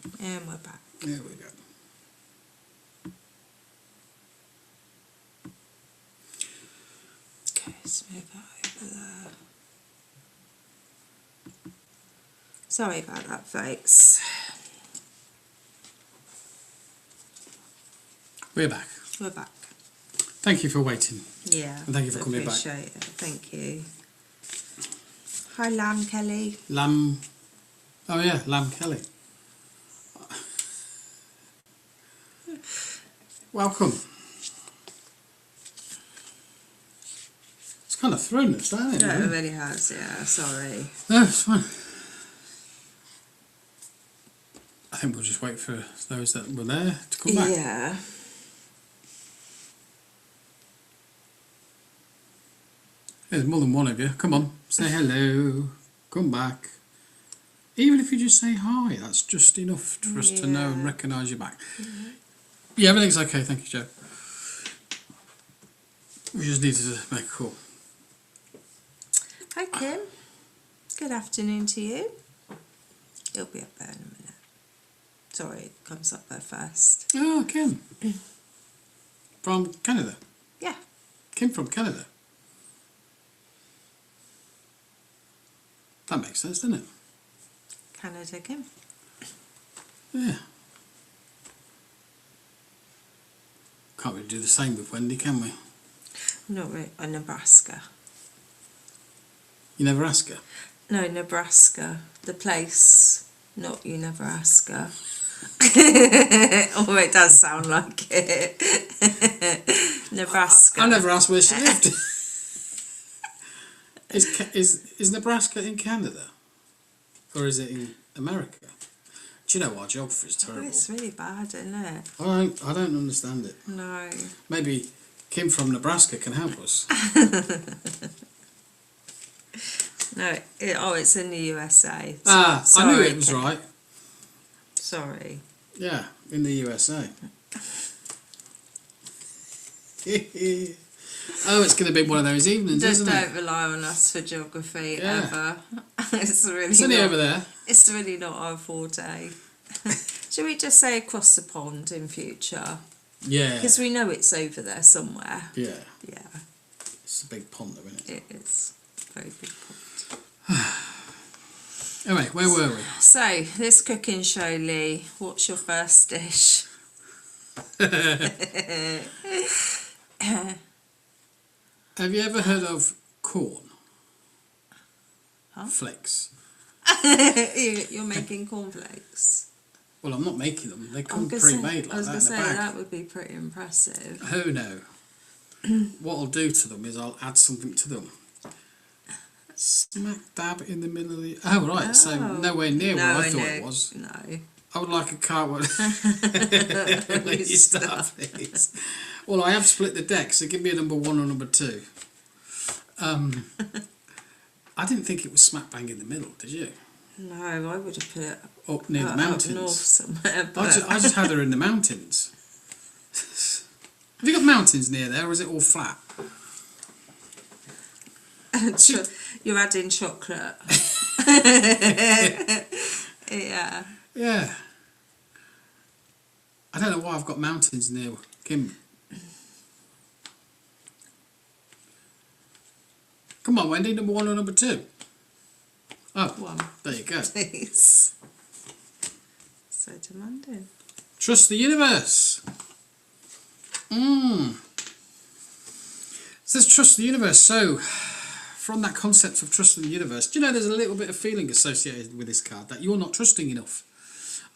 And we're back. There we go. Okay, let's move that over there. Sorry about that, folks. We're back. We're back. Thank you for waiting. Yeah. And thank you for coming back. Appreciate it. Thank you. Hi, Lamb Kelly. Lamb. Oh yeah, Lamb Kelly. Welcome. It's kind of thrown us, hasn't it? Yeah, it really has. Yeah, sorry. No, it's fine. I think we'll just wait for those that were there to come back. Yeah. There's more than one of you. Come on, say hello. Come back. Even if you just say hi, that's just enough for us to know and recognise you back. Mm-hmm. Yeah, everything's okay. Thank you, Joe. We just needed to make a call. Hi, Kim. Good afternoon to you. It'll be up there in a minute. Sorry, it comes up there first. Oh, Kim. From Canada. Yeah. Kim from Canada. That makes sense, doesn't it? Canada, Kim. Yeah. Can't really do the same with Wendy, can we? Not really. Nebraska. You never ask her? No, Nebraska. The place. Not you never ask her. Oh, it does sound like it. Nebraska. I never asked where she lived. Is Nebraska in Canada? Or is it in America? Do you know our geography is terrible? It's really bad, isn't it? I don't understand it. No. Maybe Kim from Nebraska can help us. No, it's in the USA. I knew it was right. Sorry. Yeah, in the USA. Oh, it's going to be one of those evenings, Just isn't it? don't rely on us for geography ever. It's only over there. It's really not our forte. Should we just say across the pond in future? Yeah. Because we know it's over there somewhere. Yeah. Yeah. It's a big pond, though, isn't it? It is a very big pond. Anyway, where were we? So, this cooking show, Lee, what's your first dish? Have you ever heard of corn? Huh? Flakes. You're making cornflakes. Well, I'm not making them. They come pre-made like that in the bag. I was going to say, that would be pretty impressive. Oh no. What I'll do to them is I'll add something to them. Smack dab in the middle of the... Oh, right, so nowhere near where I thought it was. No. I would like a car... Let you start, please. Well, I have split the deck, so give me a number 1 or number 2. I didn't think it was smack bang in the middle, did you? No, I would have put it up near the mountains. Up north somewhere. I just had her in the mountains. Have you got mountains near there, or is it all flat? You're adding chocolate. Yeah. Yeah. I don't know why I've got mountains near Kim. Come on, Wendy, number 1 or number 2? Oh, 1. There you go. Please. So demanding. Trust the universe. It says trust the universe. So, from that concept of trusting the universe, do you know there's a little bit of feeling associated with this card that you're not trusting enough,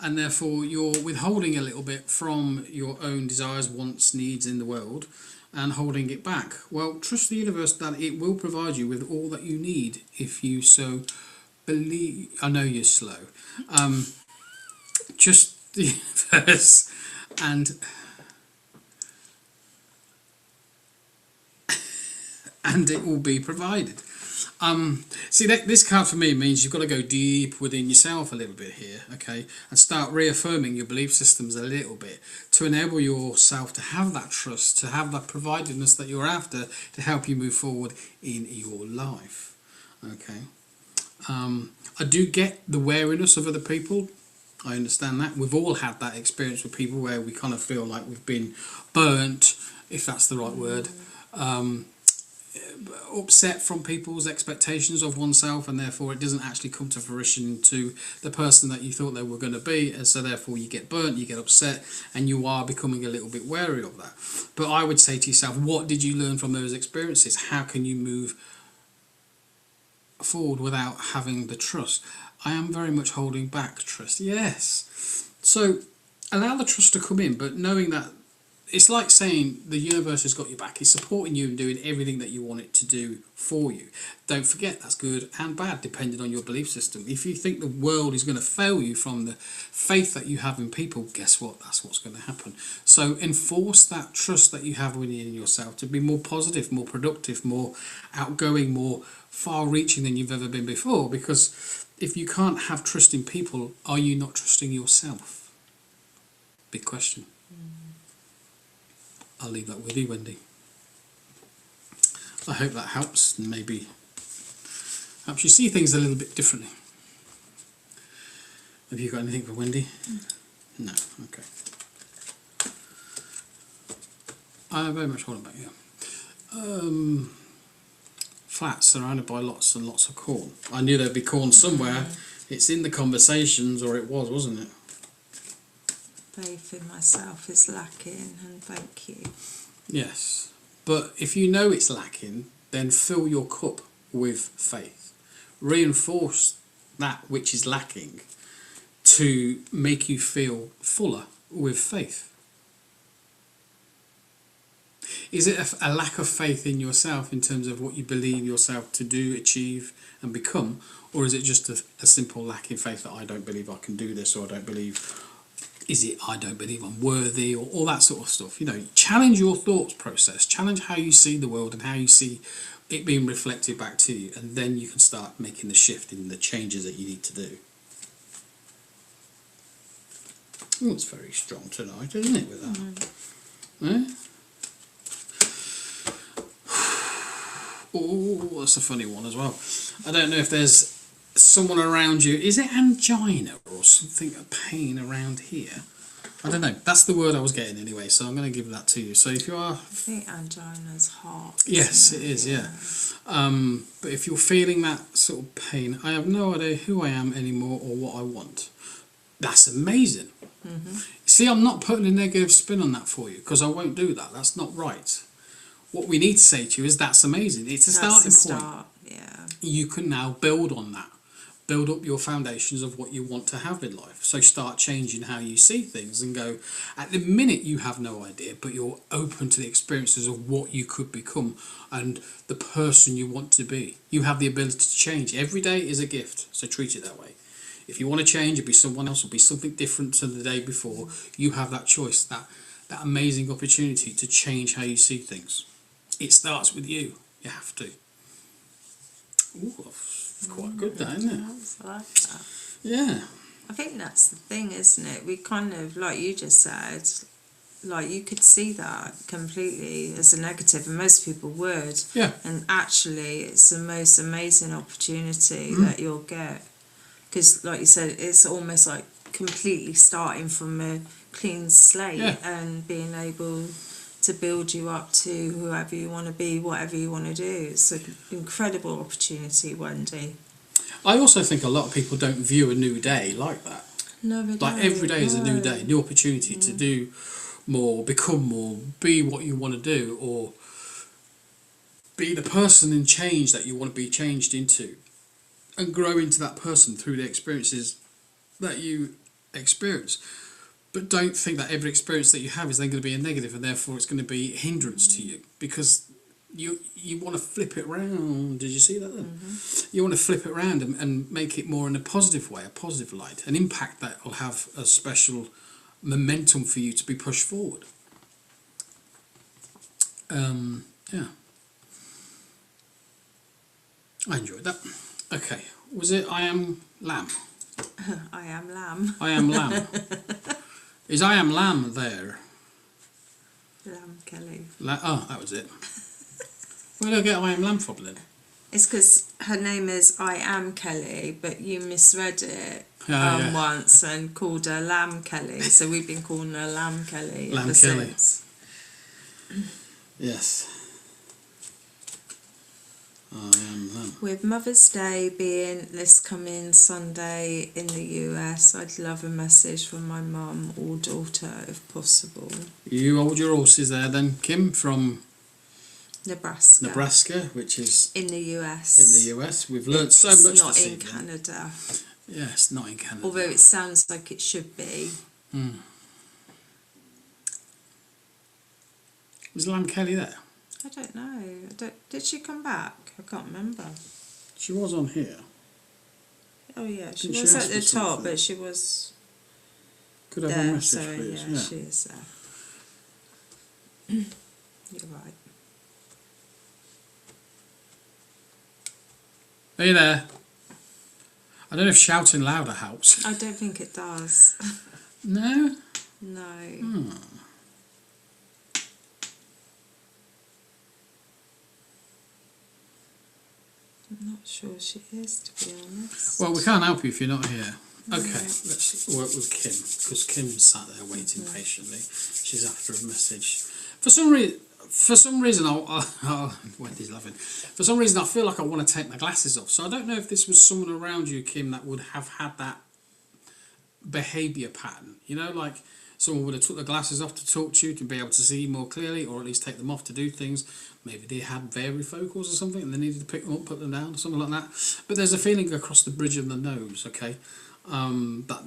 and therefore you're withholding a little bit from your own desires, wants, needs in the world, and holding it back. Well, trust the universe that it will provide you with all that you need if you so believe. I know you're slow. Trust the universe and it will be provided. See, this card for me means you've got to go deep within yourself a little bit here, okay, and start reaffirming your belief systems a little bit to enable yourself to have that trust, to have that providedness that you're after to help you move forward in your life, okay. I do get the wariness of other people I understand that. We've all had that experience with people where we kind of feel like we've been burnt, if that's the right word, upset from people's expectations of oneself, and therefore it doesn't actually come to fruition to the person that you thought they were going to be, and so therefore you get burnt, you get upset, and you are becoming a little bit wary of that. But I would say to yourself, what did you learn from those experiences? How can you move forward without having the trust? I am very much holding back trust. Yes. So allow the trust to come in, but knowing that it's like saying the universe has got your back. It's supporting you and doing everything that you want it to do for you. Don't forget that's good and bad depending on your belief system. If you think the world is going to fail you from the faith that you have in people, guess what? That's what's going to happen. So enforce that trust that you have within yourself to be more positive, more productive, more outgoing, more far-reaching than you've ever been before. Because if you can't have trust in people, are you not trusting yourself? Big question. I'll leave that with you, Wendy. I hope that helps, and maybe helps you see things a little bit differently. Have you got anything for Wendy? No. Okay. I very much want to back you. Flat surrounded by lots and lots of corn. I knew there'd be corn somewhere. It's in the conversations, or it was, wasn't it? Faith in myself is lacking, and thank you. Yes, but if you know it's lacking, then fill your cup with faith. Reinforce that which is lacking to make you feel fuller with faith. Is it a lack of faith in yourself in terms of what you believe yourself to do, achieve and become, or is it just a simple lack in faith that I don't believe I can do this, or I don't believe... Is it I don't believe I'm worthy, or all that sort of stuff? You know, challenge your thoughts process, challenge how you see the world and how you see it being reflected back to you, and then you can start making the shift in the changes that you need to do. Oh, it's very strong tonight, isn't it, with that? Oh, that's a funny one as well. I don't know if there's someone around you. Is it angina or something, a pain around here? I don't know. That's the word I was getting anyway, so I'm going to give that to you. So if you are... I think angina's heart. Yes, it is, yeah. But if you're feeling that sort of pain, I have no idea who I am anymore or what I want. That's amazing. See, I'm not putting a negative spin on that for you, because I won't do that. That's not right. What we need to say to you is that's amazing. It's a starting point. Yeah. You can now build on that. Build up your foundations of what you want to have in life. So start changing how you see things and go, at the minute you have no idea, but you're open to the experiences of what you could become and the person you want to be. You have the ability to change. Every day is a gift, so treat it that way. If you want to change, it'll be someone else, it'll be something different to the day before. You have that choice, that amazing opportunity to change how you see things. It starts with you. You have to. Ooh, quite good, that, isn't it? I like that. Yeah. I think that's the thing, isn't it? We kind of, like you just said, like you could see that completely as a negative, and most people would. Yeah. And actually, it's the most amazing opportunity that you'll get. Because, like you said, it's almost like completely starting from a clean slate and being able to build you up to whoever you want to be, whatever you want to do. It's an incredible opportunity, Wendy. I also think a lot of people don't view a new day like that. No, they don't. Like every day is a new day, new opportunity to do more, become more, be what you want to do, or be the person in change that you want to be changed into, and grow into that person through the experiences that you experience. But don't think that every experience that you have is then going to be a negative, and therefore it's going to be a hindrance to you, because you want to flip it round. Did you see that then? You want to flip it around and make it more in a positive way, a positive light, an impact that will have a special momentum for you to be pushed forward. Yeah. I enjoyed that. Okay. Was it I am lamb? I am lamb. I am lamb. Is I am lamb there? Lamb Kelly. Oh, that was it. Where did I get I am lamb from then? It's because her name is I Am Kelly, but you misread it Yeah. once and called her Lamb Kelly. So we've been calling her Lamb Kelly Lamb ever Kelly. since. Yes. I am Lamb. With Mother's Day being this coming Sunday in the US, I'd love a message from my mum or daughter if possible. You hold your horses there then, Kim, from Nebraska, which is in the US. in the US. We've learnt so much It's not this in evening. Canada. Yes, not in Canada. Although it sounds like it should be. Was Lamb Kelly there? I don't know. Did she come back? I can't remember. She was on here. Oh yeah, she Didn't was she at ask the for top, something? but she was Could have there. a message, So please. yeah, she is there. You're right. Are you there? I don't know if shouting louder helps. I don't think it does. No? No. I'm not sure she is, to be honest. Well, we can't help you if you're not here. Okay, let's work with Kim, because Kim's sat there waiting patiently. She's after a message. For some reason, Wendy's laughing. For some reason, I feel like I want to take my glasses off. So I don't know if this was someone around you, Kim, that would have had that behaviour pattern. You know, like someone would have took the glasses off to talk to you to be able to see more clearly, or at least take them off to do things. Maybe they had varifocals or something and they needed to pick them up, put them down, or something like that. But there's a feeling across the bridge of the nose, okay, that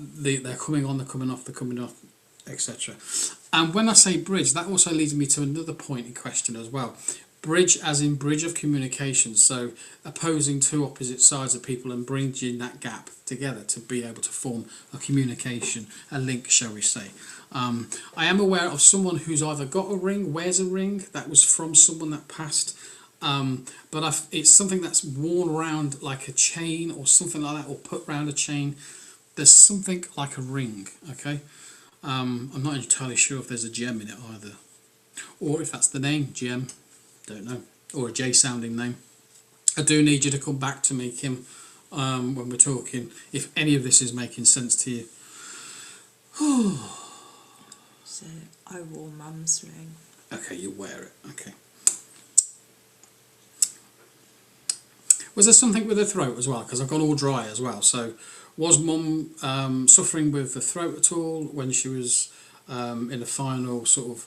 they're coming on, they're coming off, etc. And when I say bridge, that also leads me to another point in question as well. Bridge as in bridge of communication, so opposing two opposite sides of people and bridging that gap together to be able to form a communication, a link, shall we say. I am aware of someone who's either got a ring, wears a ring, that was from someone that passed, but it's something that's worn around like a chain or something like that, or put round a chain. There's something like a ring, okay? I'm not entirely sure if there's a gem in it either, or if that's the name, gem. Don't know, or a J sounding name. I do need you to come back to me, Kim, when we're talking, if any of this is making sense to you. So I wore Mum's ring. Okay, you wear it, okay. Was there something with the throat as well? Because I've gone all dry as well. So was Mum suffering with the throat at all when she was in the final sort of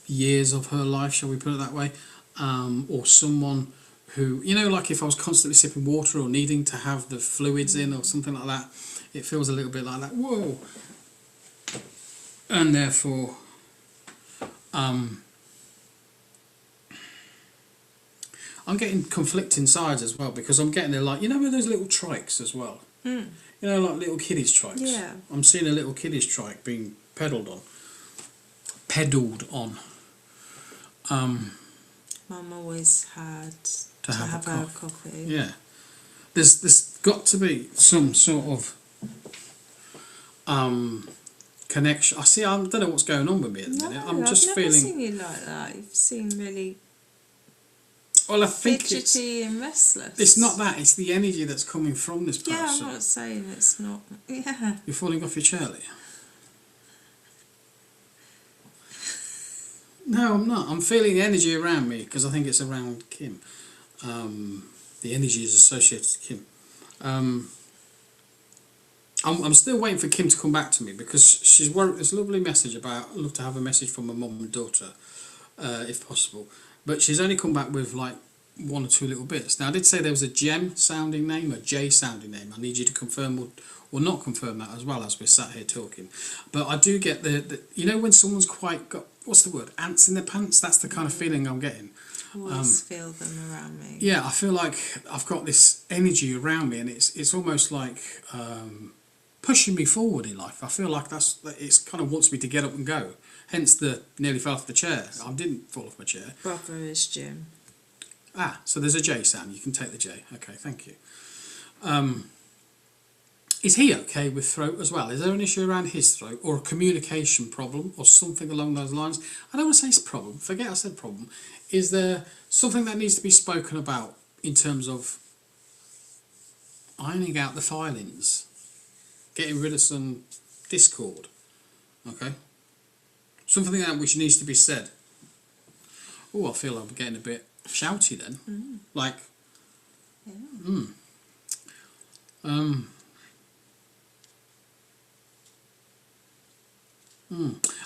years of her life, shall we put it that way? Or someone who, you know, like if I was constantly sipping water or needing to have the fluids in or something like that, it feels a little bit like that. Whoa! And therefore, I'm getting conflicting sides as well, because I'm getting like, you know, with those little trikes as well. You know, like little kiddies trikes. Yeah. I'm seeing a little kiddies trike being pedalled on. Mum always had to have her coffee. Yeah. There's got to be some sort of connection. I don't know what's going on with me at the minute. I'm just I've feeling. never seen you like that. You've seemed really Well, I think fidgety and restless. it's not that. It's the energy that's coming from this person. Yeah, I'm not saying it's not. Yeah. You're falling off your chair, Lee. No, I'm not. I'm feeling the energy around me because I think it's around Kim. The energy is associated to Kim. I'm still waiting for Kim to come back to me because she's wrote this lovely message about I'd love to have a message from my mum and daughter, if possible. But she's only come back with like one or two little bits. Now I did say there was a gem sounding name, a J sounding name. I need you to confirm or not confirm that as well as we're sat here talking. But I do get the you know when someone's quite got, what's the word, ants in their pants? That's the kind of feeling I'm getting. Always feel them around me. Yeah, I feel like I've got this energy around me, and it's almost like pushing me forward in life. I feel like it's kind of wants me to get up and go. Hence the nearly fell off the chair. I didn't fall off my chair. Brother is Jim. Ah, so there's a J sound. You can take the J. Okay, thank you. Is he okay with throat as well? Is there an issue around his throat or a communication problem or something along those lines? I don't want to say it's a problem. Forget I said problem. Is there something that needs to be spoken about in terms of ironing out the filings, getting rid of some discord. Okay, something like that which needs to be said. Oh, I feel I'm getting a bit shouty then. Like,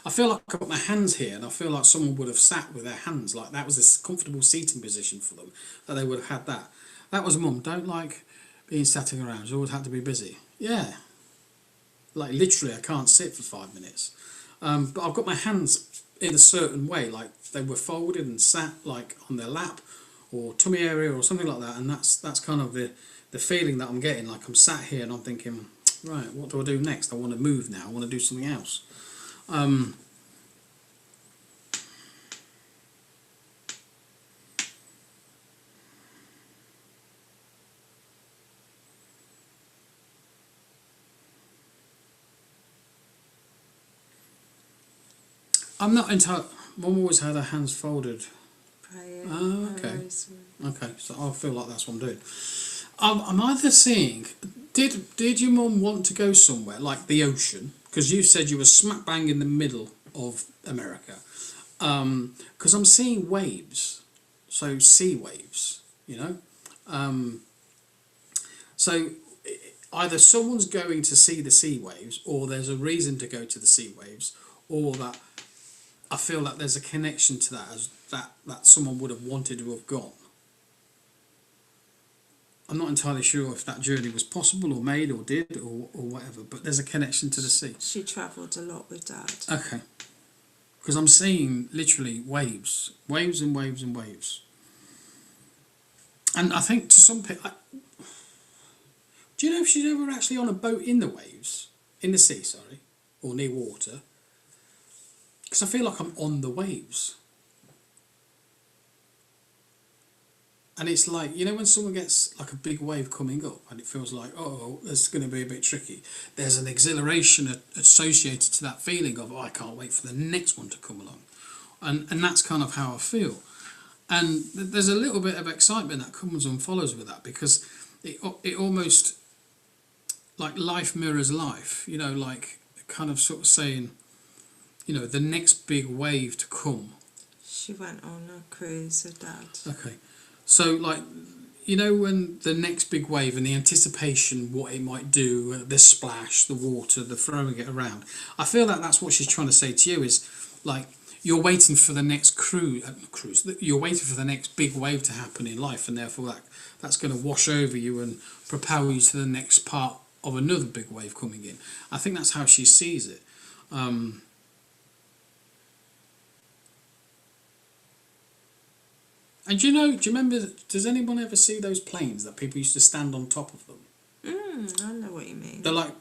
I feel like I've got my hands here, and I feel like someone would have sat with their hands, like that was a comfortable seating position for them, that they would have had that. That was Mum, don't like being sat around, you always had to be busy. Yeah, like literally I can't sit for 5 minutes. But I've got my hands in a certain way, like they were folded and sat like on their lap or tummy area or something like that, and that's kind of the feeling that I'm getting, like I'm sat here and I'm thinking, right, what do I do next? I want to move now, I want to do something else. I'm not entirely. Mum always had her hands folded. Praying. Oh, okay. Okay, so I feel like that's what I'm doing. I'm either seeing. Did your mum want to go somewhere like the ocean? Because you said you were smack bang in the middle of America. Because I'm seeing waves, so sea waves. You know. So either someone's going to see the sea waves, or there's a reason to go to the sea waves, or that I feel that there's a connection to that, as that someone would have wanted to have gone. I'm not entirely sure if that journey was possible or made or did or whatever, but there's a connection to the sea. She travelled a lot with Dad. Okay. Because I'm seeing literally waves. Waves and waves and waves. And I think to some people... Do you know if she's ever actually on a boat in the waves? In the sea, sorry. Or near water? Because I feel like I'm on the waves. And it's like, you know when someone gets like a big wave coming up and it feels like, oh, it's going to be a bit tricky. There's an exhilaration associated to that feeling of, oh, I can't wait for the next one to come along. And that's kind of how I feel. And there's a little bit of excitement that comes and follows with that, because it almost, like life mirrors life, you know, like kind of sort of saying, you know, the next big wave to come. She went on a cruise with Dad. Okay. So, like, you know, when the next big wave and the anticipation, what it might do, the splash, the water, the throwing it around. I feel that that's what she's trying to say to you is, like, you're waiting for the next cruise. You're waiting for the next big wave to happen in life, and therefore that's going to wash over you and propel you to the next part of another big wave coming in. I think that's how she sees it. And do you remember, does anyone ever see those planes that people used to stand on top of them? I know what you mean. They're like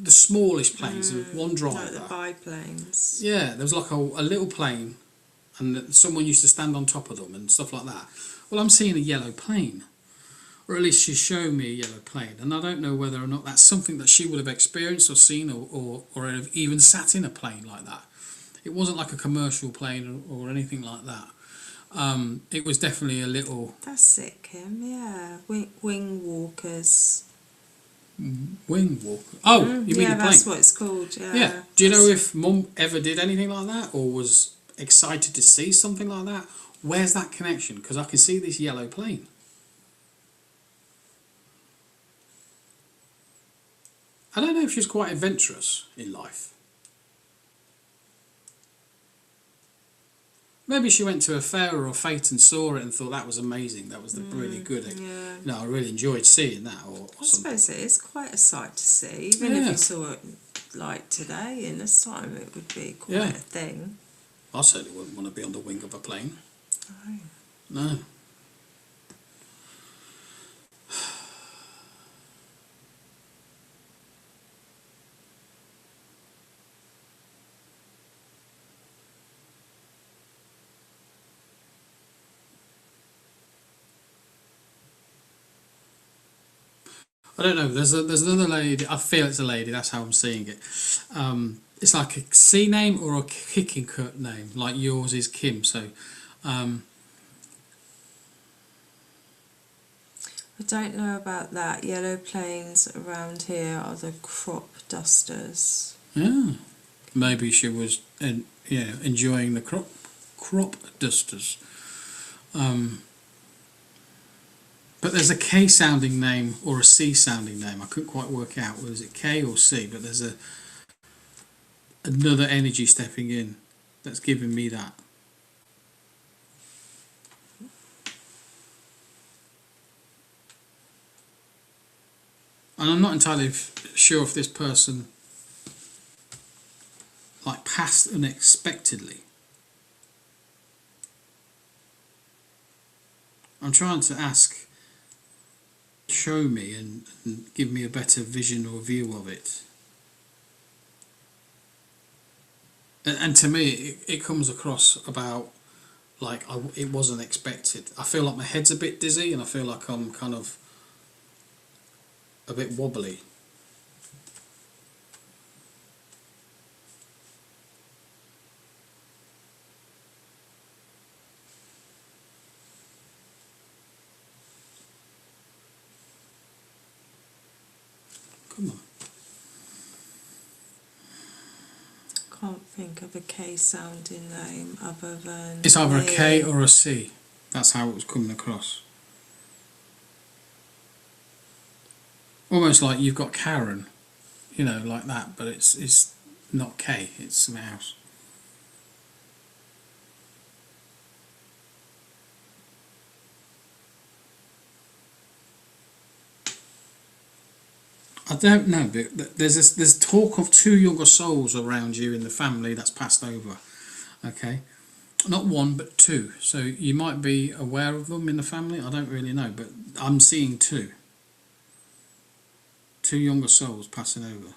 the smallest planes with one driver. Like the biplanes. Yeah, there was like a little plane and someone used to stand on top of them and stuff like that. Well, I'm seeing a yellow plane. Or at least she's showing me a yellow plane. And I don't know whether or not that's something that she would have experienced or seen or have even sat in a plane like that. It wasn't like a commercial plane or anything like that. It was definitely a little... That's sick, Kim, yeah. Wing walkers. Wing walker? Oh, you mean yeah, the plane? that's what it's called, yeah. Yeah. Do you know if Mum ever did anything like that or was excited to see something like that? Where's that connection? Because I can see this yellow plane. I don't know if she's quite adventurous in life. Maybe she went to a fair or a fete and saw it and thought that was amazing. That was really good. Yeah. You know, I really enjoyed seeing that. Or I something. suppose it is quite a sight to see. Even if you saw it like today in this time, it would be quite a thing. I certainly wouldn't want to be on the wing of a plane. No. No. I don't know. There's another lady. I feel it's a lady. That's how I'm seeing it. It's like a C name or a kicking cut name. Like yours is Kim. So, don't know about that. Yellow planes around here are the crop dusters. Yeah, maybe she was enjoying the crop dusters. But there's a K sounding name or a C sounding name. I couldn't quite work out, was it K or C? But there's another energy stepping in that's giving me that. And I'm not entirely sure if this person like passed unexpectedly. I'm trying to ask, show me and give me a better vision or view of it. And to me, it comes across about like it wasn't expected. I feel like my head's a bit dizzy and I feel like I'm kind of a bit wobbly. Come on. Can't think of a K sounding name other than... It's either a K or a C. That's how it was coming across. Almost like you've got Karen, you know, like that, but it's not K, it's something else. I don't know, but there's talk of two younger souls around you in the family that's passed over. Okay, not one but two. So you might be aware of them in the family. I don't really know, but I'm seeing two. Two younger souls passing over.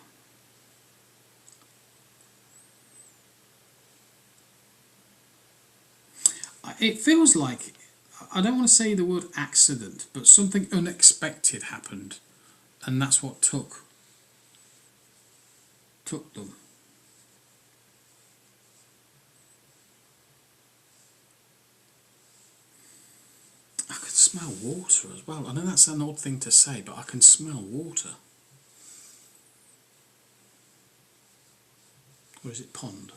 It feels like, I don't want to say the word accident, but something unexpected happened, and that's what took them. I can smell water as well. I know that's an odd thing to say, but I can smell water. Or is it pond?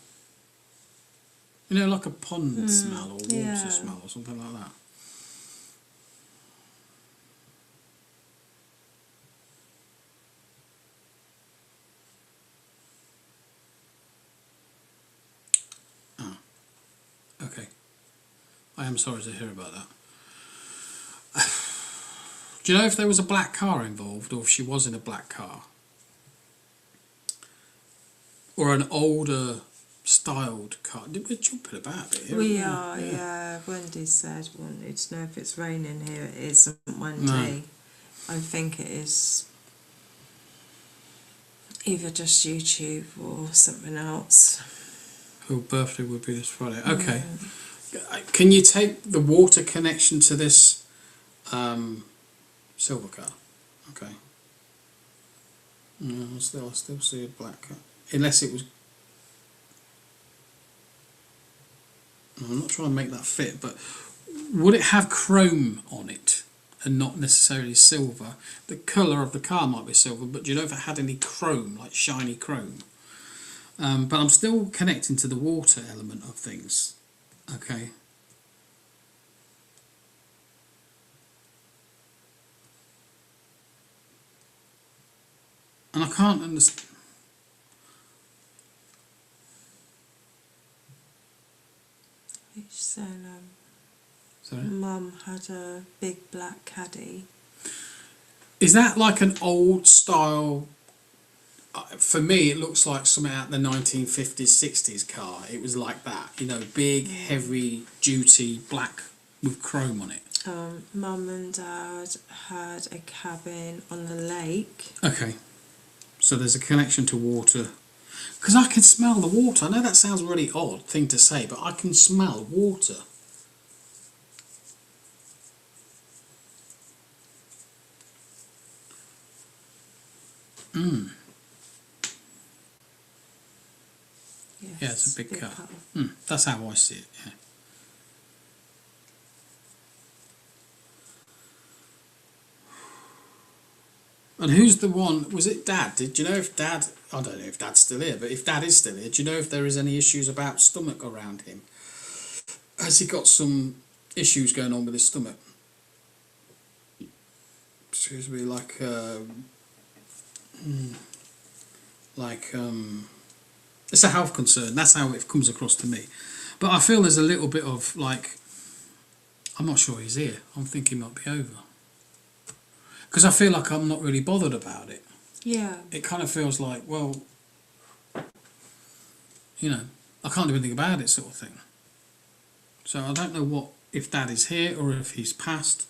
You know, like a pond smell or water smell or something like that. Ah, okay. I am sorry to hear about that. Do you know if there was a black car involved or if she was in a black car? Or an older styled car? We're jumping about a bit here. We are, yeah. Wendy said wanted to know if it's raining here. It isn't, Wendy. No. I think it is either just YouTube or something else. Her birthday would be this Friday. Okay. Can you take the water connection to this silver car? Okay. No, I still see a black car. Unless it was... I'm not trying to make that fit, but would it have chrome on it and not necessarily silver? The colour of the car might be silver, but do you know if it had any chrome, like shiny chrome? But I'm still connecting to the water element of things. Okay. And I can't understand... She's saying Mum had a big black caddy. Is that like an old style? For me, it looks like something out the 1950s, 60s car. It was like that, you know, big, heavy duty, black with chrome on it. Mum and Dad had a cabin on the lake. Okay, so there's a connection to water. Because I can smell the water. I know that sounds a really odd thing to say, but I can smell water. Yes, yeah, it's a big car. That's how I see it, yeah. And who's the one? Was it Dad? Did you know if Dad? I don't know if Dad's still here, but if Dad is still here, do you know if there is any issues about stomach around him? Has he got some issues going on with his stomach? Excuse me, it's a health concern. That's how it comes across to me. But I feel there's a little bit of I'm not sure he's here. I'm thinking he might be over. Because I feel like I'm not really bothered about it. Yeah. It kind of feels like, well, I can't do anything about it, sort of thing. So I don't know if Dad is here or if he's passed,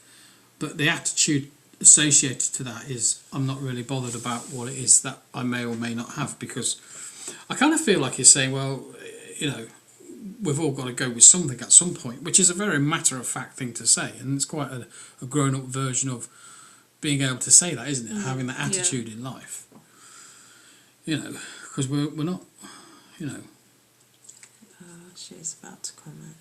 but the attitude associated to that is I'm not really bothered about what it is that I may or may not have, because I kind of feel like he's saying, well, we've all got to go with something at some point, which is a very matter-of-fact thing to say, and it's quite a grown-up version of being able to say that, isn't it? Having that attitude in life. Because we're not, She's about to comment.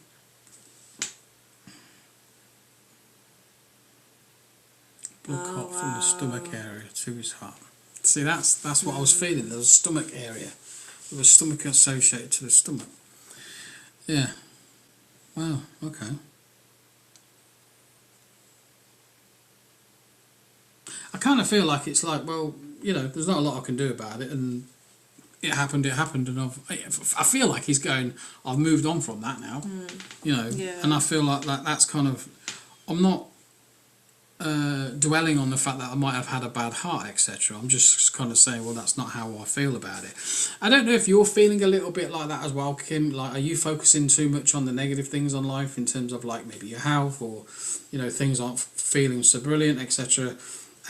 Blood clot from the stomach area to his heart. See, that's what I was feeling. There was a stomach area. There was stomach associated to the stomach. Yeah. Wow, okay. I kind of feel like it's like, well, there's not a lot I can do about it, and it happened, and I feel like he's going, I've moved on from that now, and I feel like that's kind of, I'm not dwelling on the fact that I might have had a bad heart, etc. I'm just kind of saying, well, that's not how I feel about it. I don't know if you're feeling a little bit like that as well, Kim. Like, are you focusing too much on the negative things on life in terms of maybe your health, or things aren't feeling so brilliant, etc.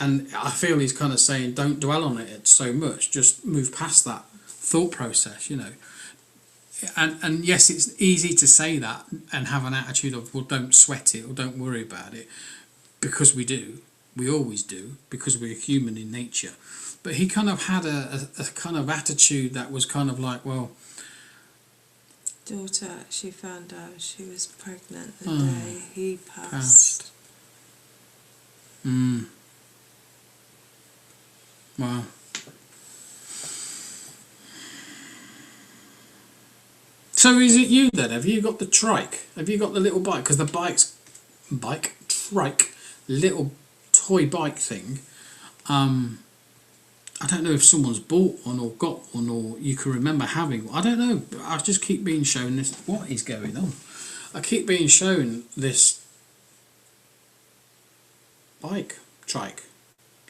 And I feel he's kind of saying, don't dwell on it so much, just move past that thought process, And yes, it's easy to say that and have an attitude of, well, don't sweat it or don't worry about it, because we always do, because we're human in nature. But he kind of had a kind of attitude that was kind of like, well... Daughter actually found out she was pregnant the day he passed. Wow. So is it you then? Have you got the trike? Have you got the little bike? Because the trike, little toy bike thing, I don't know if someone's bought one or got one, or you can remember having one. I don't know. But I just keep being shown this. What is going on? I keep being shown this bike, trike,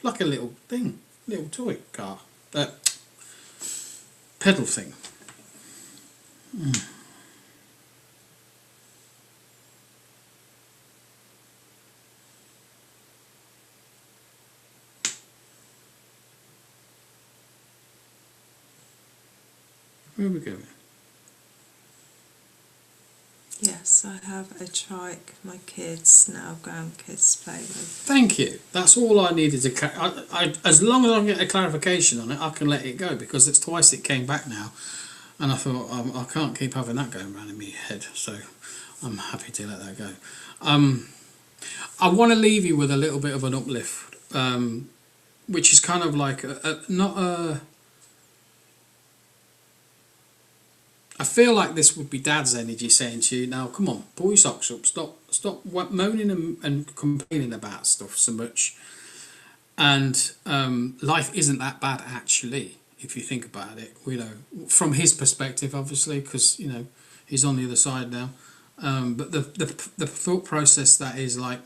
like a little thing. Little toy car, pedal thing. Where are we going? Yes, I have a trike my kids, now grandkids, play with. Thank you. That's all I needed to... as long as I get a clarification on it, I can let it go, because it's twice it came back now. And I thought, I can't keep having that going around in my head, so I'm happy to let that go. I want to leave you with a little bit of an uplift, which is kind of like, I feel like this would be Dad's energy saying to you, now come on, pull your socks up, stop moaning and complaining about stuff so much. And life isn't that bad actually, if you think about it, from his perspective, obviously, because he's on the other side now. But the thought process that is like,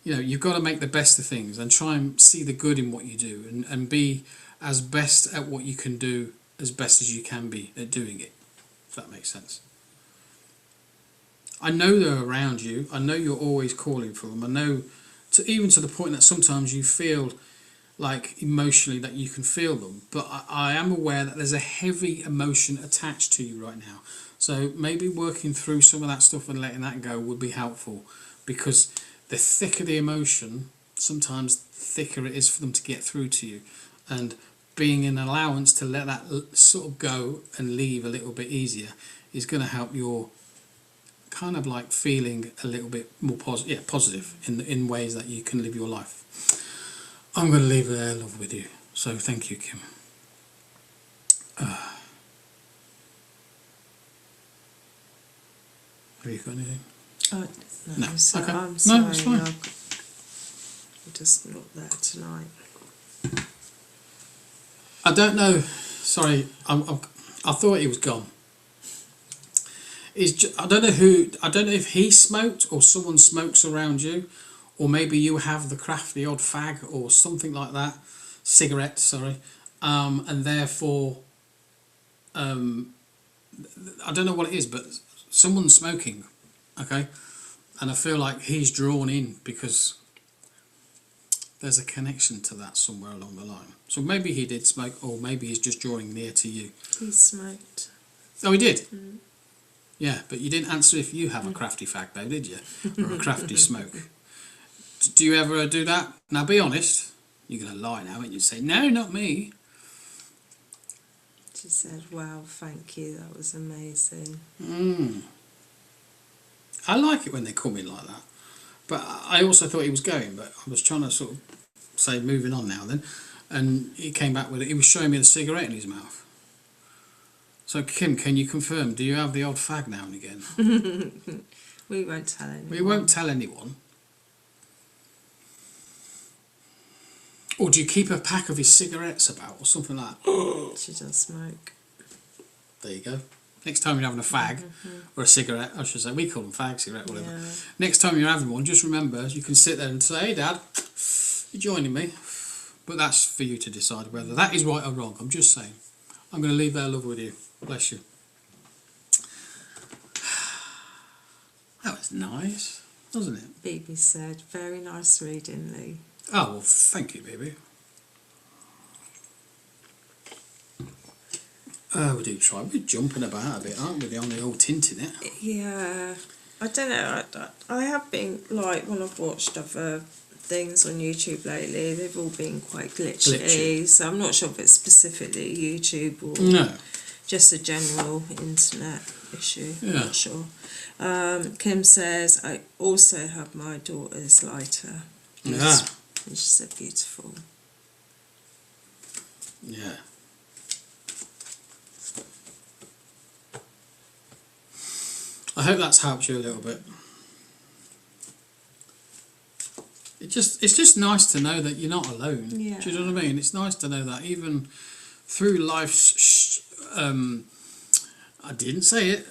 you've got to make the best of things and try and see the good in what you do, and be as best at what you can do as best as you can be at doing it. If that makes sense. I know they're around you. I know you're always calling for them. I know, even to the point that sometimes you feel like emotionally that you can feel them. But I am aware that there's a heavy emotion attached to you right now. So maybe working through some of that stuff and letting that go would be helpful, because the thicker the emotion, sometimes the thicker it is for them to get through to you. And being an allowance to let that sort of go and leave a little bit easier is going to help your kind of like feeling a little bit more positive in ways that you can live your life. I'm going to leave their love with you. So thank you, Kim. Have you got anything? Oh, No. So Okay. I'm No, sorry. that's fine. I'm just not there tonight. I don't know. Sorry, I thought he was gone. I don't know who. I don't know if he smoked or someone smokes around you, or maybe you have the crafty odd fag or something like that, cigarette. Sorry, and therefore, I don't know what it is, but someone's smoking. Okay, and I feel like he's drawn in because there's a connection to that somewhere along the line. So maybe he did smoke, or maybe he's just drawing near to you. He smoked. Oh, he did? Mm. Yeah, but you didn't answer if you have a crafty fag, though, did you? Or a crafty smoke. Do you ever do that? Now, be honest. You're going to lie now, and you say, no, not me. She said, wow, thank you, that was amazing. I like it when they come in like that. But I also thought he was going, but I was trying to sort of say moving on now then. And he came back with it. He was showing me the cigarette in his mouth. So, Kim, can you confirm, do you have the odd fag now and again? We won't tell anyone. We won't tell anyone. Or do you keep a pack of his cigarettes about or something like that? She does smoke. There you go. Next time you're having a fag or a cigarette, I should say, we call them fag, cigarette, whatever. Yeah. Next time you're having one, just remember, you can sit there and say, hey, Dad, you're joining me. But that's for you to decide whether that is right or wrong. I'm just saying. I'm going to leave their love with you. Bless you. That was nice, wasn't it? Bibi said, very nice reading, Lee. Oh, well, thank you, baby. We do try. We're jumping about a bit, aren't we? On the old tint in it. Yeah. I don't know. I have been, like, when I've watched other things on YouTube lately, they've all been quite glitchy. So I'm not sure if it's specifically YouTube or just a general internet issue. I'm not sure. Kim says, I also have my daughter's lighter. Yeah. And she said, beautiful. Yeah. I hope that's helped you a little bit. It's just nice to know that you're not alone. Yeah. Do you know what I mean? It's nice to know that even through life's I didn't say it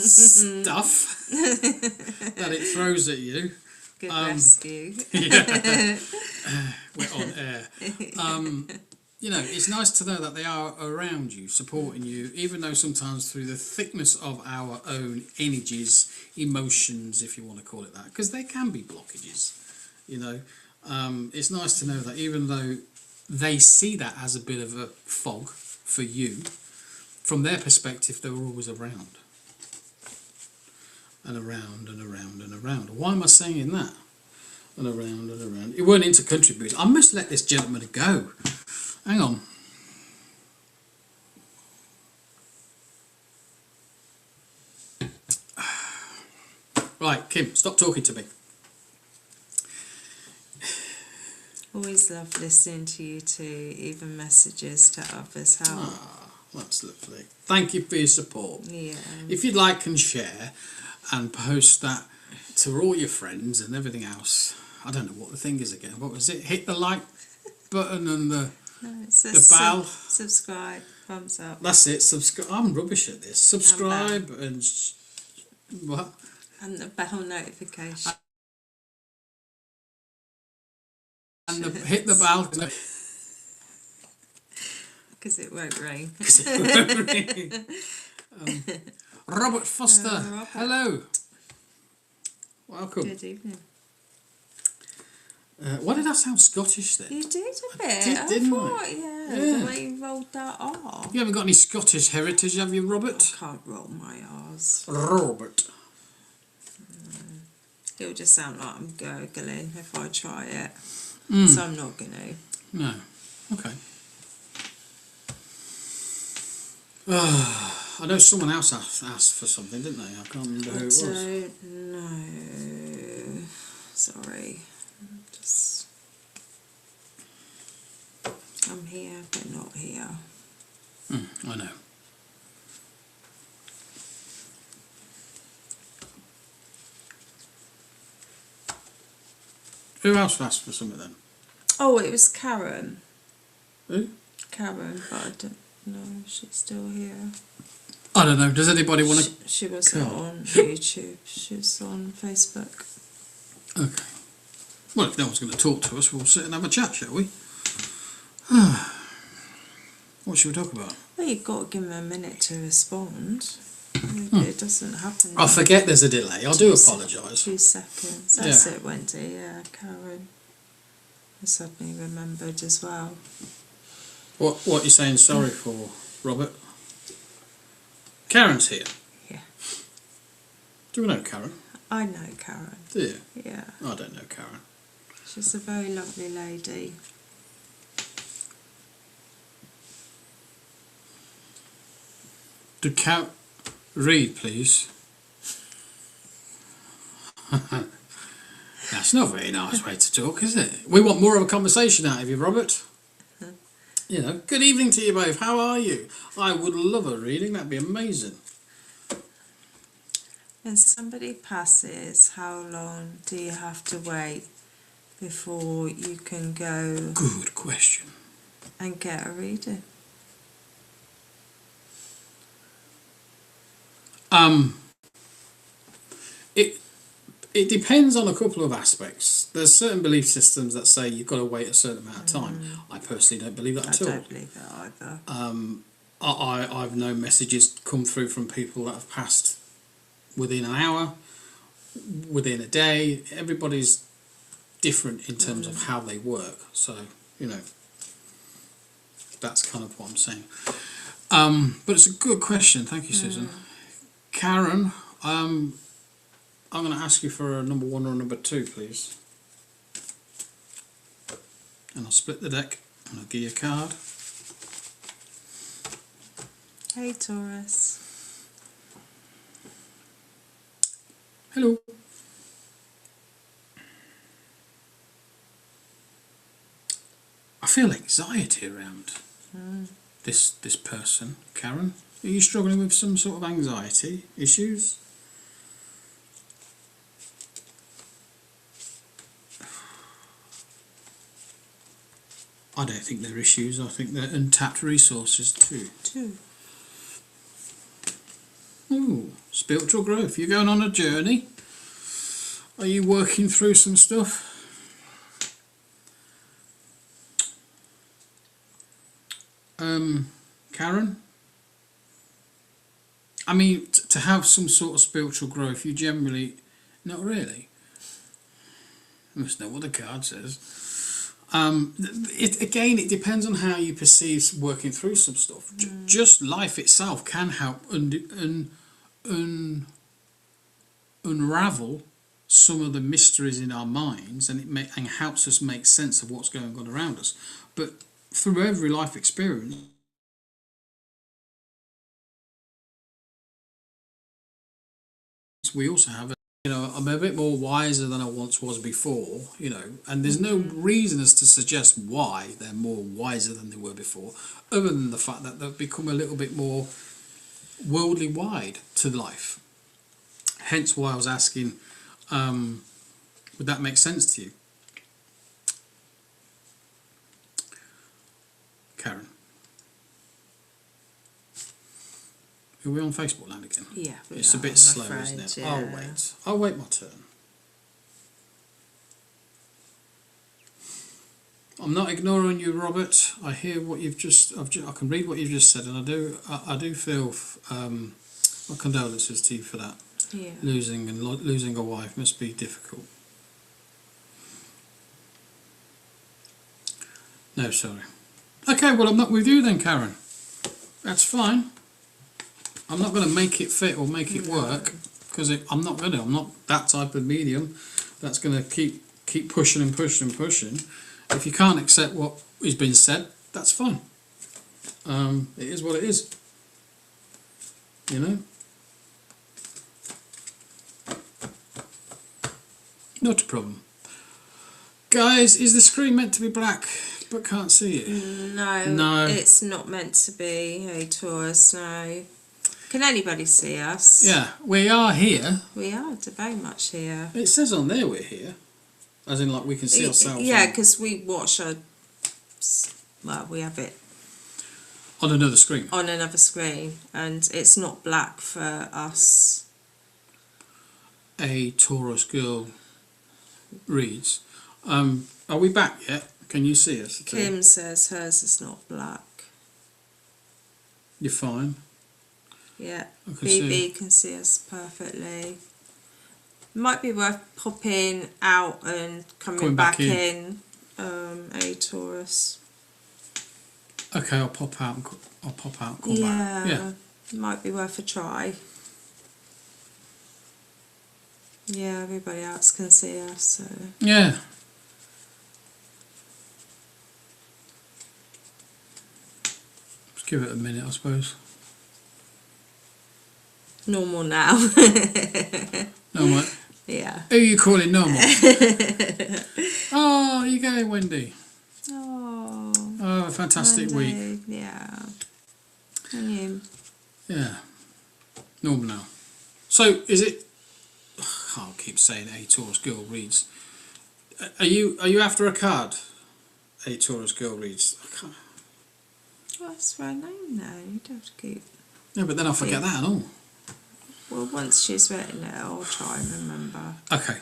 stuff that it throws at you. Good rescue. Yeah. We're on air. You know, it's nice to know that they are around you, supporting you, even though sometimes through the thickness of our own energies, emotions, if you want to call it that, because there can be blockages, you know. It's nice to know that even though they see that as a bit of a fog for you, from their perspective, they were always around. And around and around and around. Why am I saying that? And around and around. It weren't into country boots. I must let this gentleman go. Hang on. Right, Kim, stop talking to me. Always love listening to you too, even messages to others help. Ah, that's lovely. Thank you for your support. Yeah. If you'd like and share and post that to all your friends and everything else. I don't know what the thing is again. What was it? Hit the like button and the bell. Subscribe, thumbs up. That's it. Subscribe. I'm rubbish at this. Subscribe and what? And the bell notification. And hit the bell. Because it won't ring. Robert Foster. Robert. Hello. Welcome. Good evening. Why did I sound Scottish then? You did a bit. Didn't I? Yeah. The way you rolled that R. You haven't got any Scottish heritage, have you, Robert? I can't roll my R's. Robert. It'll just sound like I'm gurgling if I try it. So I'm not going to. No. Okay. I know someone else asked for something, didn't they? I can't remember who it was. I don't know. Sorry. Just... I'm here but not here. I know. Who else asked for something then? Oh, it was Karen. Who? Karen, but I don't know if she's still here. I don't know. Does anybody want to? She wasn't on YouTube. She was on Facebook. Okay. Well, if no one's going to talk to us, we'll sit and have a chat, shall we? What should we talk about? Well, you've got to give them a minute to respond. It doesn't happen. I forget there's a delay. I do apologise. 2 seconds. That's it, Wendy. Yeah, Karen. I suddenly remembered as well. What are you saying sorry for, Robert? Karen's here. Yeah. Do we know Karen? I know Karen. Do you? Yeah. I don't know Karen. She's a very lovely lady. Read, please. That's not a very nice way to talk, is it? We want more of a conversation out of you, Robert. You know, good evening to you both. How are you? I would love a reading. That'd be amazing. When somebody passes, how long do you have to wait before you can go Good question. and get a reading? It depends on a couple of aspects. There's certain belief systems that say you've got to wait a certain amount of time. I personally don't believe that at all. I don't believe that either. I've known messages come through from people that have passed within an hour, within a day. Everybody's different in terms of how they work. So, you know, that's kind of what I'm saying. But it's a good question. Thank you, Susan. Karen, I'm going to ask you for a number 1 or a number 2, please. And I'll split the deck and I'll give you a card. Hey, Taurus. Hello. I feel anxiety around this person, Karen. Are you struggling with some sort of anxiety issues? I don't think they're issues. I think they're untapped resources too. 2. Ooh, spiritual growth. You're going on a journey. Are you working through some stuff? Karen? I mean, to have some sort of spiritual growth, you generally... Not really. You must know what the card says. It depends on how you perceive working through some stuff. Just life itself can help unravel some of the mysteries in our minds, and and helps us make sense of what's going on around us. But through every life experience, we also have I'm a bit more wiser than I once was before, and there's no reason as to suggest why they're more wiser than they were before, other than the fact that they've become a little bit more worldly wide to life. Hence why I was asking, would that make sense to you? Karen? Are we on Facebook land again? Yeah. It's a bit slow, isn't it? Yeah. I'll wait my turn. I'm not ignoring you, Robert. I hear what you've I can read what you've just said, and I do feel my condolences to you for that. Yeah. Losing a wife must be difficult. No, sorry. Okay, well, I'm not with you then, Karen. That's fine. I'm not going to make it fit or make it work, because I'm not that type of medium that's going to keep pushing and pushing and pushing. If you can't accept what has been said, that's fine. It is what it is. Not a problem. Guys, is the screen meant to be black? but can't see it. No, it's not meant to be a Taurus, no. Can anybody see us? Yeah, we are here. We are very much here. It says on there we're here. As in, like, we can see ourselves. Yeah, because we watch we have it on another screen. On another screen, and it's not black for us. A Taurus girl reads. Are we back yet? Can you see us? Kim says hers is not black. You're fine. Yeah, BB can see us perfectly. Might be worth popping out and coming back in. A Taurus. Okay, I'll pop out and come back. Yeah, might be worth a try. Yeah, everybody else can see us. So. Yeah. Let's give it a minute, I suppose. Normal now. Normal. Yeah. Who are you calling normal? Oh, you go, Wendy. Oh, a fantastic Wendy. week. Yeah. And you? Yeah. Normal now. So, is it? I'll keep saying a Taurus girl reads. Are you after a card? A Taurus girl reads. Well, that's her name now. You don't have to keep. Yeah, but then I'll forget that and all. Well, once she's written it, I'll try and remember. Okay.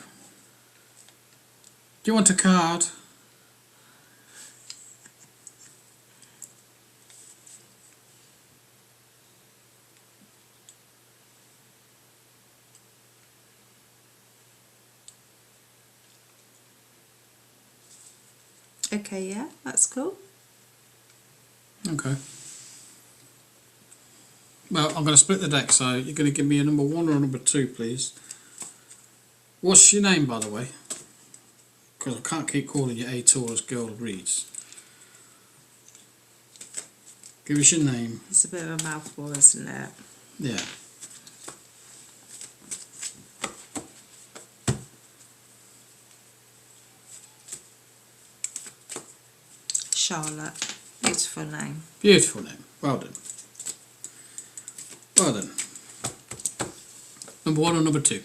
Do you want a card? Okay, yeah, that's cool. Okay. Well, I'm going to split the deck, so you're going to give me a number 1 or a number 2, please. What's your name, by the way? Because I can't keep calling you a Taurus girl reads. Give us your name. It's a bit of a mouthful, isn't it? Yeah. Charlotte. Beautiful name. Beautiful name. Well done. Well done. Number 1 or number 2?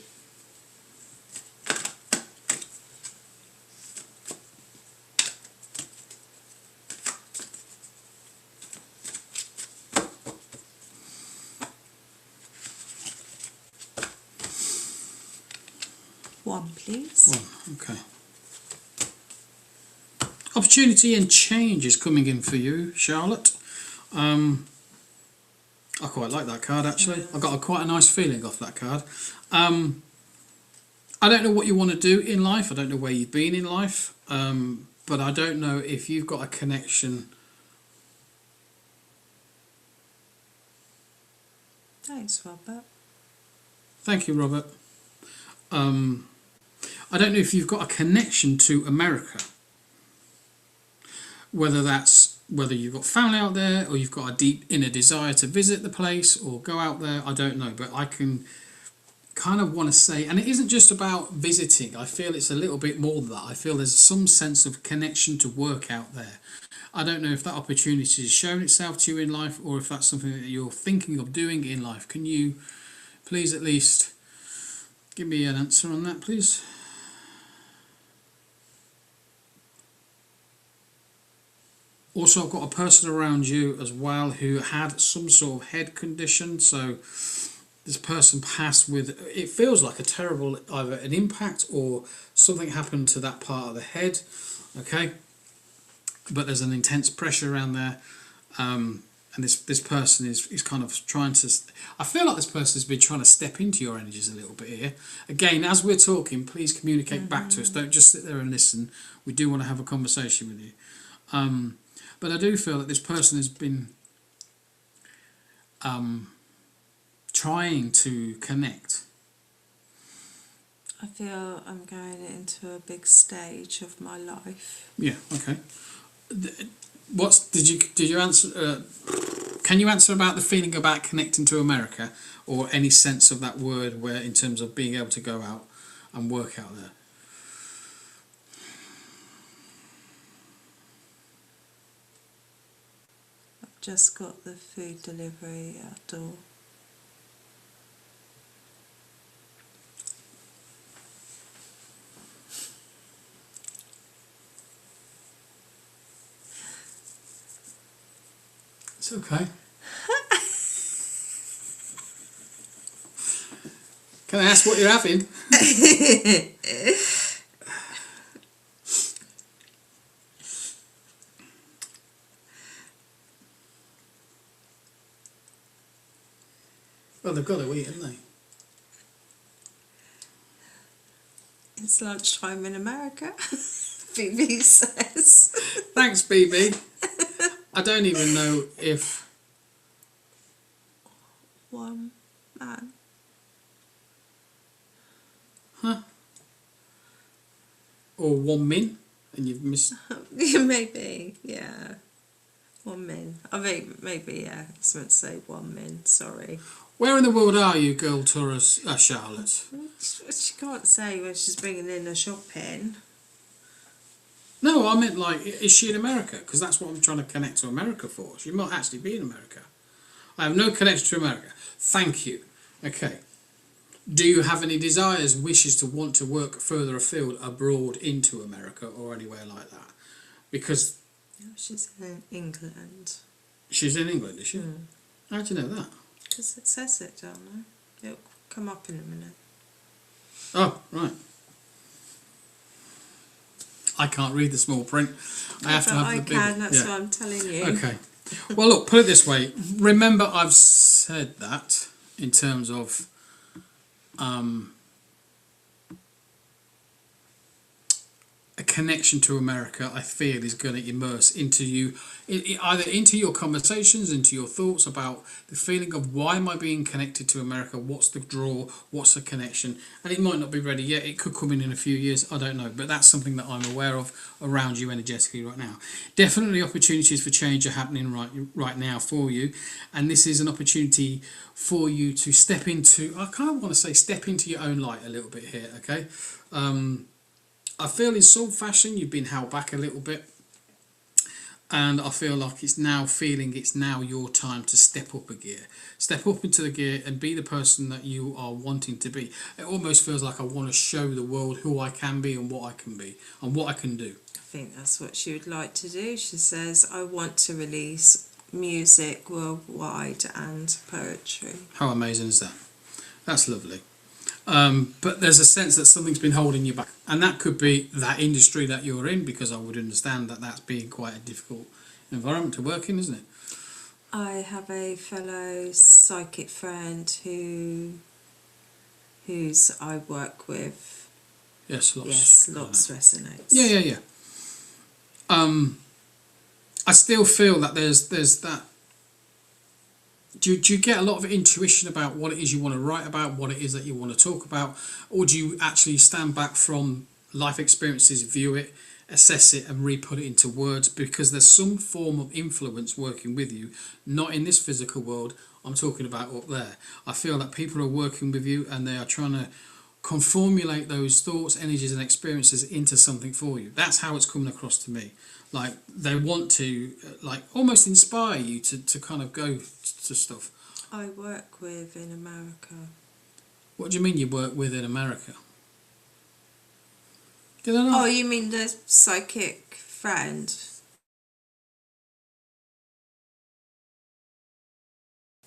One, please. 1, okay. Opportunity and change is coming in for you, Charlotte. I quite like that card, actually. I got quite a nice feeling off that card. I don't know what you want to do in life. I don't know where you've been in life. But I don't know if you've got a connection. Thanks, Robert. Thank you, Robert. I don't know if you've got a connection to America. Whether you've got family out there or you've got a deep inner desire to visit the place or go out there, I don't know. But I can kind of want to say, and it isn't just about visiting. I feel it's a little bit more than that. I feel there's some sense of connection to work out there. I don't know if that opportunity has shown itself to you in life or if that's something that you're thinking of doing in life. Can you please at least give me an answer on that, please? Also, I've got a person around you as well who had some sort of head condition. So this person passed with, it feels like a terrible, either an impact or something happened to that part of the head. Okay, but there's an intense pressure around there. And this person is kind of trying to, I feel like this person has been trying to step into your energies a little bit here. Again, as we're talking, please communicate back to us. Don't just sit there and listen. We do want to have a conversation with you. But I do feel that this person has been trying to connect. I feel I'm going into a big stage of my life. Yeah, okay. Did you answer? Can you answer about the feeling about connecting to America, or any sense of that word, where in terms of being able to go out and work out there? just got the food delivery at door. It's okay. Can I ask what you're having? Well, they've got to eat, haven't they? It's lunchtime in America, BB says. Thanks, BB. I don't even know if... One man. Huh? Or 1 min, and you've missed... Maybe, yeah. 1 min. I think maybe, yeah. I was meant to say 1 min, sorry. Where in the world are you, girl Taurus, Charlotte? She can't say when she's bringing in her shopping. No, I meant like, is she in America? Because that's what I'm trying to connect to America for. She might actually be in America. I have no connection to America. Thank you. Okay. Do you have any desires, wishes to want to work further afield, abroad into America or anywhere like that? Because... No, she's in England. She's in England, is she? Mm. How do you know that? Because it says it down there. It'll come up in a minute. Oh, right. I can't read the small print. I have to have the big... I can, that's what I'm telling you. Okay. Well, look, put it this way. Remember, I've said that in terms of... a connection to America, I feel, is going to immerse into you, either into your conversations, into your thoughts about the feeling of why am I being connected to America, what's the draw, what's the connection, and it might not be ready yet, it could come in a few years, I don't know, but that's something that I'm aware of around you energetically right now. Definitely opportunities for change are happening right now for you, and this is an opportunity for you to step into, I kind of want to say step into your own light a little bit here, okay? I feel in some fashion you've been held back a little bit, and I feel like it's now your time to step up a gear. Step up into the gear and be the person that you are wanting to be. It almost feels like I want to show the world who I can be and what I can be and what I can do. I think that's what she would like to do. She says, I want to release music worldwide and poetry. How amazing is that? That's lovely. But there's a sense that something's been holding you back, and that could be that industry that you're in, because I would understand that that's being quite a difficult environment to work in, isn't it? I have a fellow psychic friend whose I work with. Yes, lots. Yes, lots resonates. Yeah. I still feel that there's that. Do you get a lot of intuition about what it is you want to write about, what it is that you want to talk about, or do you actually stand back from life experiences, view it, assess it and re-put it into words, because there's some form of influence working with you, not in this physical world, I'm talking about up there. I feel that people are working with you and they are trying to conformulate those thoughts, energies and experiences into something for you. That's how it's coming across to me. Like they want to like almost inspire you to kind of go to stuff. I work with in America. What do you mean you work with in America? Did I know? Oh, you mean the psychic friend?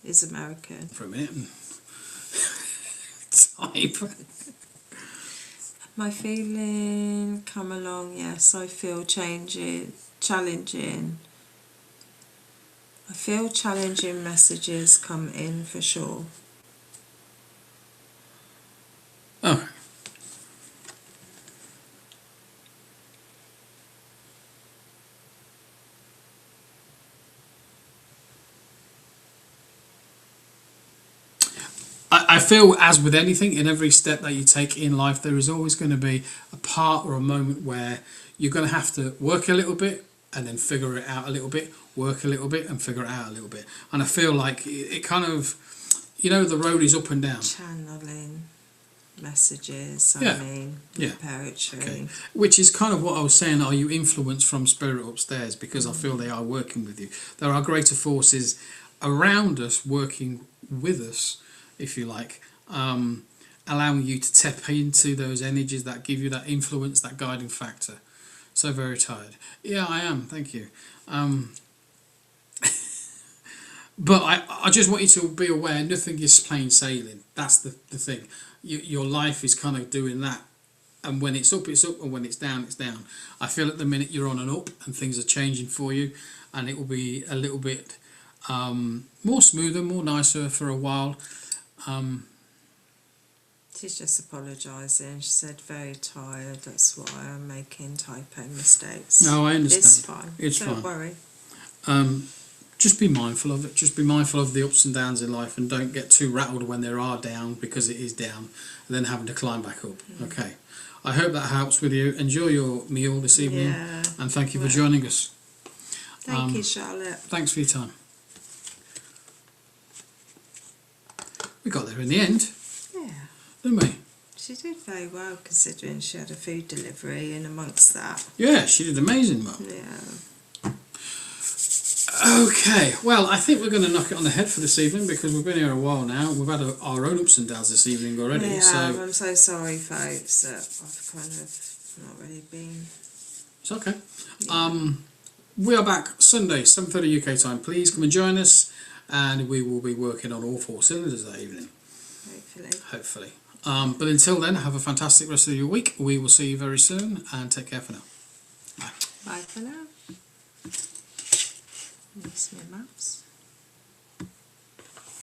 Is American. For a minute. Type. My feeling, come along, yes, I feel challenging. I feel challenging messages come in for sure. Oh. I feel, as with anything, in every step that you take in life, there is always going to be a part or a moment where you're going to have to work a little bit and then figure it out a little bit, work a little bit and figure it out a little bit. And I feel like it kind of, you know, the road is up and down. Channeling. messages, Yeah. I mean, Yeah. poetry. Okay. Which is kind of what I was saying. Are you influenced from spirit upstairs? Because I feel they are working with you. There are greater forces around us working with us, if you like, allowing you to tap into those energies that give you that influence, that guiding factor. So very tired. Yeah, I am. Thank you. But I just want you to be aware, nothing is plain sailing. That's the thing. Your life is kind of doing that. And when it's up, and when it's down, it's down. I feel at the minute you're on an up and things are changing for you, and it will be a little bit more smoother, more nicer for a while. She's just apologising. She said very tired, that's why I'm making typo mistakes. No, I understand. It's fine. It's Don't fine. worry. Just be mindful of it. Just be mindful of the ups and downs in life, and don't get too rattled when there are down, because it is down, and then having to climb back up. Okay. I hope that helps with you. Enjoy your meal this evening, Yeah. and thank you for joining us. Thank you, Charlotte. Thanks for your time. We got there in the end, Yeah. didn't we? She did very well considering she had a food delivery in amongst that. Yeah, she did amazing, Mum. Yeah. Okay, well, I think we're going to knock it on the head for this evening, because we've been here a while now. We've had our own ups and downs this evening already. Yeah, So I'm so sorry, folks, that I've kind of not really been... it's okay. Yeah. We are back Sunday, 7:30 UK time. Please come and join us, and we will be working on all 4 cylinders that evening. Hopefully. But until then, have a fantastic rest of your week. We will see you very soon, and take care for now. Bye. Bye for now. Miss me maps.